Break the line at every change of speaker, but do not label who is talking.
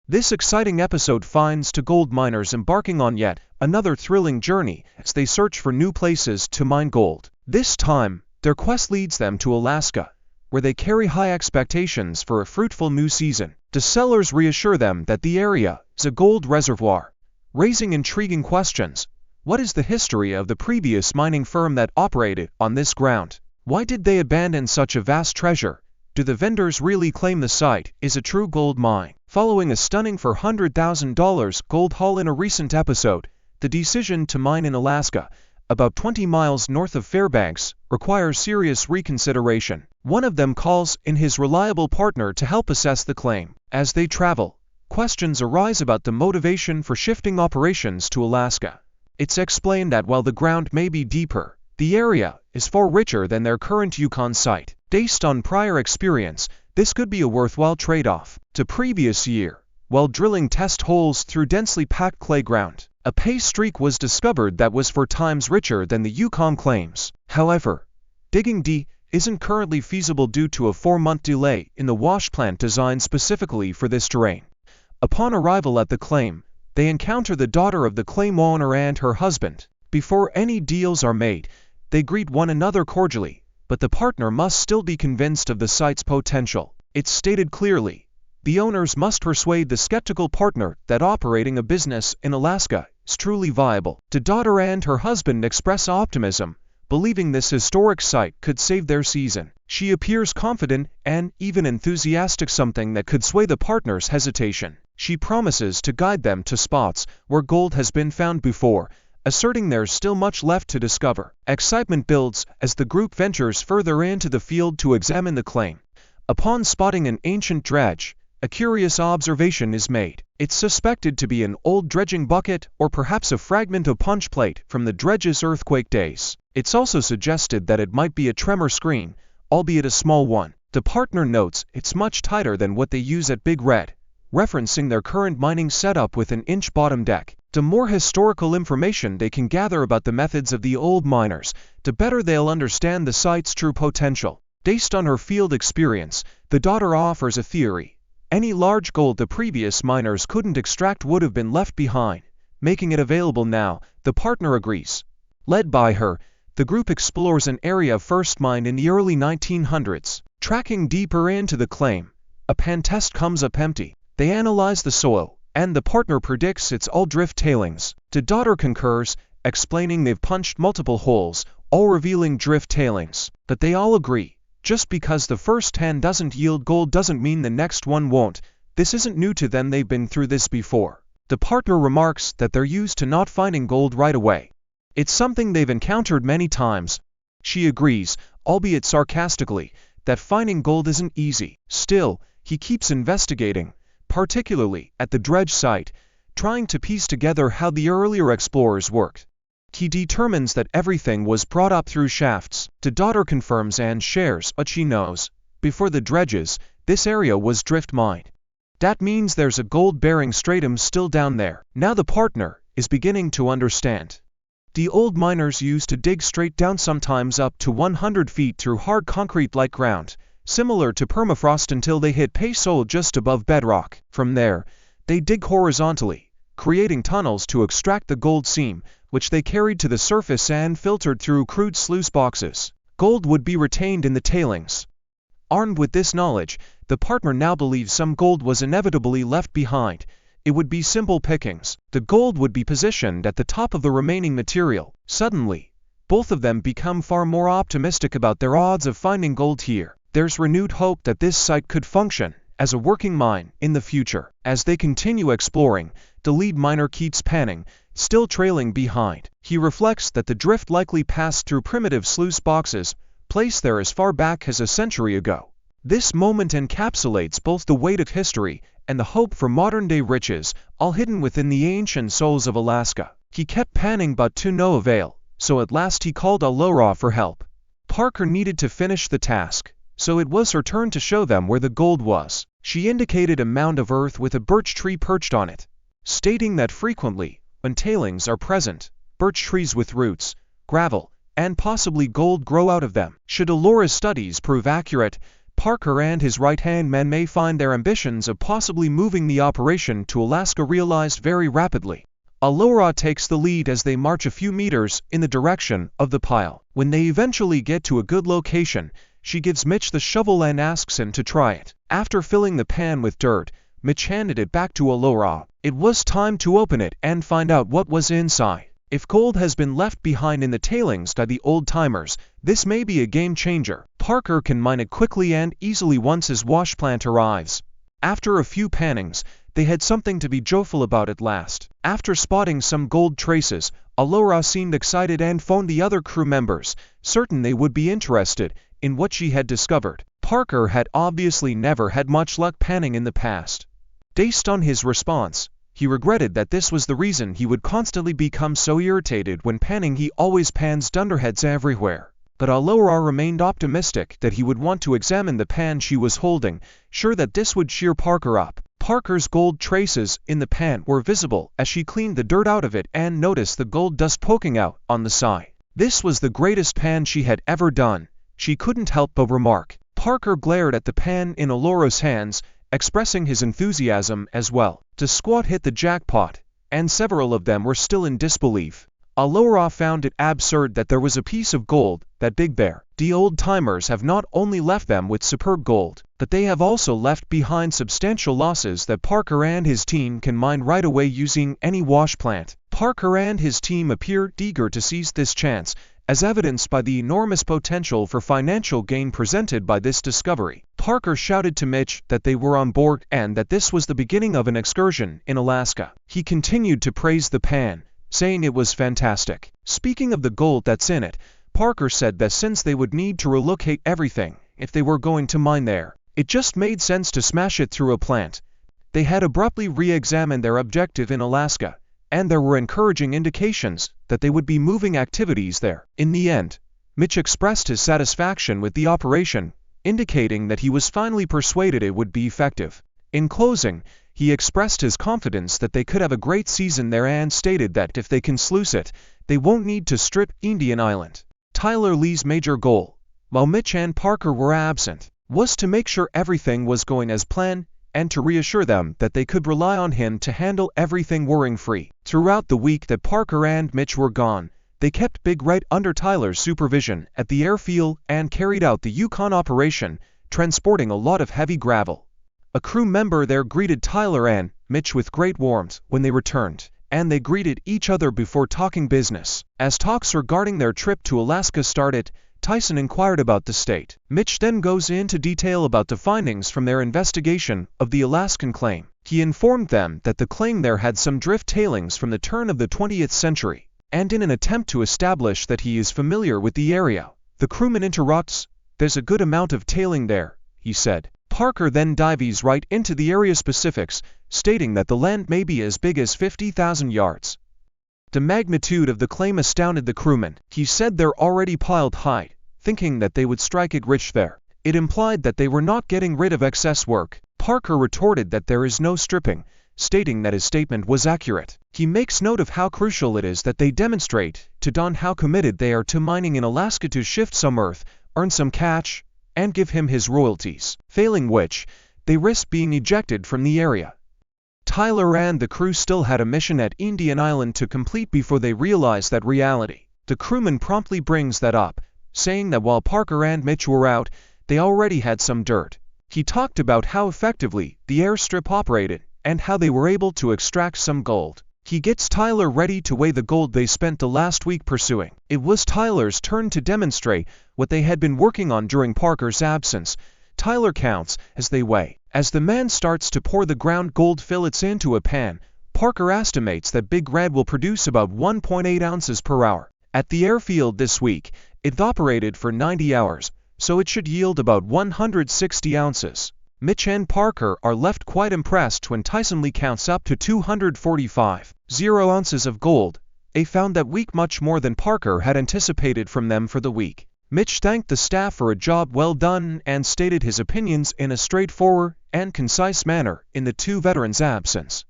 This exciting episode finds two gold miners embarking on yet another thrilling journey as they search for new places to mine gold. This time, their quest leads them to Alaska, where they carry high expectations for a fruitful new season. The sellers reassure them that the area is a gold reservoir, raising intriguing questions. What is the history of the previous mining firm that operated on this ground? Why did they abandon such a vast treasure? Do the vendors really claim the site is a true gold mine? Following a stunning $400,000 gold haul in a recent episode, the decision to mine in Alaska, about 20 miles north of Fairbanks, requires serious reconsideration. One of them calls in his reliable partner to help assess the claim. As they travel, questions arise about the motivation for shifting operations to Alaska. It's explained that while the ground may be deeper, the area is far richer than their current Yukon site. Based on prior experience, this could be a worthwhile trade-off. The previous year, while drilling test holes through densely packed clay ground, a pay streak was discovered that was 4 times richer than the Yukon claims. However, digging deep isn't currently feasible due to a 4-month delay in the wash plant designed specifically for this terrain. Upon arrival at the claim, they encounter the daughter of the claim owner and her husband. Before any deals are made, they greet one another cordially, but the partner must still be convinced of the site's potential. It's stated clearly, the owners must persuade the skeptical partner that operating a business in Alaska is truly viable. The daughter and her husband express optimism, believing this historic site could save their season. She appears confident and even enthusiastic, something that could sway the partner's hesitation. She promises to guide them to spots where gold has been found before, asserting there's still much left to discover. Excitement builds as the group ventures further into the field to examine the claim. Upon spotting an ancient dredge, a curious observation is made. It's suspected to be an old dredging bucket or perhaps a fragment of punch plate from the dredge's earthquake days. It's also suggested that it might be a tremor screen, albeit a small one. The partner notes it's much tighter than what they use at Big Red, referencing their current mining setup with an inch bottom deck. The more historical information they can gather about the methods of the old miners, the better they'll understand the site's true potential. Based on her field experience, the daughter offers a theory. Any large gold the previous miners couldn't extract would have been left behind, making it available now. The partner agrees. Led by her, the group explores an area first mined in the early 1900s. Tracking deeper into the claim, a pan test comes up empty. They analyze the soil, and the partner predicts it's all drift tailings. The daughter concurs, explaining they've punched multiple holes, all revealing drift tailings. But they all agree, just because the first 10 doesn't yield gold doesn't mean the next one won't. This isn't new to them, they've been through this before. The partner remarks that they're used to not finding gold right away. It's something they've encountered many times. She agrees, albeit sarcastically, that finding gold isn't easy. Still, he keeps investigating, particularly at the dredge site, trying to piece together how the earlier explorers worked. He determines that everything was brought up through shafts. The daughter confirms and shares what she knows. Before the dredges, this area was drift mined. That means there's a gold-bearing stratum still down there. Now the partner is beginning to understand. The old miners used to dig straight down, sometimes up to 100 feet through hard concrete-like ground, similar to permafrost, until they hit pay soil just above bedrock. From there, they dig horizontally, creating tunnels to extract the gold seam, which they carried to the surface and filtered through crude sluice boxes. Gold would be retained in the tailings. Armed with this knowledge, the partner now believes some gold was inevitably left behind. It would be simple pickings. The gold would be positioned at the top of the remaining material. Suddenly, both of them become far more optimistic about their odds of finding gold here. There's renewed hope that this site could function as a working mine in the future. As they continue exploring, the lead miner keeps panning, still trailing behind. He reflects that the drift likely passed through primitive sluice boxes, placed there as far back as a century ago. This moment encapsulates both the weight of history and the hope for modern-day riches, all hidden within the ancient souls of Alaska. He kept panning but to no avail, so at last he called Laura for help. Parker needed to finish the task, so it was her turn to show them where the gold was. She indicated a mound of earth with a birch tree perched on it, stating that frequently, when tailings are present, birch trees with roots, gravel, and possibly gold grow out of them. Should Alora's studies prove accurate, Parker and his right-hand man may find their ambitions of possibly moving the operation to Alaska realized very rapidly. Alora takes the lead as they march a few meters in the direction of the pile. When they eventually get to a good location, she gives Mitch the shovel and asks him to try it. After filling the pan with dirt, Mitch handed it back to Alora. It was time to open it and find out what was inside. If gold has been left behind in the tailings by the old-timers, this may be a game-changer. Parker can mine it quickly and easily once his wash plant arrives. After a few pannings, they had something to be joyful about at last. After spotting some gold traces, Alora seemed excited and phoned the other crew members, certain they would be interested in what she had discovered. Parker had obviously never had much luck panning in the past. Based on his response, he regretted that this was the reason he would constantly become so irritated when panning. He always pans dunderheads everywhere. But Alora remained optimistic that he would want to examine the pan she was holding, sure that this would cheer Parker up. Parker's gold traces in the pan were visible as she cleaned the dirt out of it and noticed the gold dust poking out on the side. This was the greatest pan she had ever done, she couldn't help but remark. Parker glared at the pan in Alora's hands, expressing his enthusiasm as well. The squad hit the jackpot, and several of them were still in disbelief. Alora found it absurd that there was a piece of gold that big there. The old-timers have not only left them with superb gold, but they have also left behind substantial losses that Parker and his team can mine right away using any wash plant. Parker and his team appeared eager to seize this chance, as evidenced by the enormous potential for financial gain presented by this discovery. Parker shouted to Mitch that they were on board and that this was the beginning of an excursion in Alaska. He continued to praise the pan, saying it was fantastic. Speaking of the gold that's in it, Parker said that since they would need to relocate everything if they were going to mine there, it just made sense to smash it through a plant. They had abruptly re-examined their objective in Alaska, and there were encouraging indications that they would be moving activities there. In the end, Mitch expressed his satisfaction with the operation, indicating that he was finally persuaded it would be effective. In closing, he expressed his confidence that they could have a great season there and stated that if they can sluice it, they won't need to strip Indian Island. Tyler Lee's major goal, while Mitch and Parker were absent, was to make sure everything was going as planned and to reassure them that they could rely on him to handle everything worrying-free. Throughout the week that Parker and Mitch were gone, they kept Big Red under Tyler's supervision at the airfield and carried out the Yukon operation, transporting a lot of heavy gravel. A crew member there greeted Tyler and Mitch with great warmth when they returned, and they greeted each other before talking business. As talks regarding their trip to Alaska started, Tyson inquired about the state. Mitch then goes into detail about the findings from their investigation of the Alaskan claim. He informed them that the claim there had some drift tailings from the turn of the 20th century, and in an attempt to establish that he is familiar with the area, the crewman interrupts, "There's a good amount of tailing there," he said. Parker then dives right into the area specifics, stating that the land may be as big as 50,000 yards. The magnitude of the claim astounded the crewman. He said they're already piled high, thinking that they would strike it rich there. It implied that they were not getting rid of excess work. Parker retorted that there is no stripping, stating that his statement was accurate. He makes note of how crucial it is that they demonstrate to Don how committed they are to mining in Alaska to shift some earth, earn some cash, and give him his royalties, failing which, they risk being ejected from the area. Tyler and the crew still had a mission at Indian Island to complete before they realized that reality. The crewman promptly brings that up, saying that while Parker and Mitch were out, they already had some dirt. He talked about how effectively the airstrip operated and how they were able to extract some gold. He gets Tyler ready to weigh the gold they spent the last week pursuing. It was Tyler's turn to demonstrate what they had been working on during Parker's absence. Tyler counts as they weigh. As the man starts to pour the ground gold fillets into a pan, Parker estimates that Big Red will produce about 1.8 ounces per hour. At the airfield this week, it operated for 90 hours, so it should yield about 160 ounces. Mitch and Parker are left quite impressed when Tyson Lee counts up to 245.0 ounces of gold. They found that week much more than Parker had anticipated from them for the week. Mitch thanked the staff for a job well done and stated his opinions in a straightforward and concise manner in the two veterans' absence.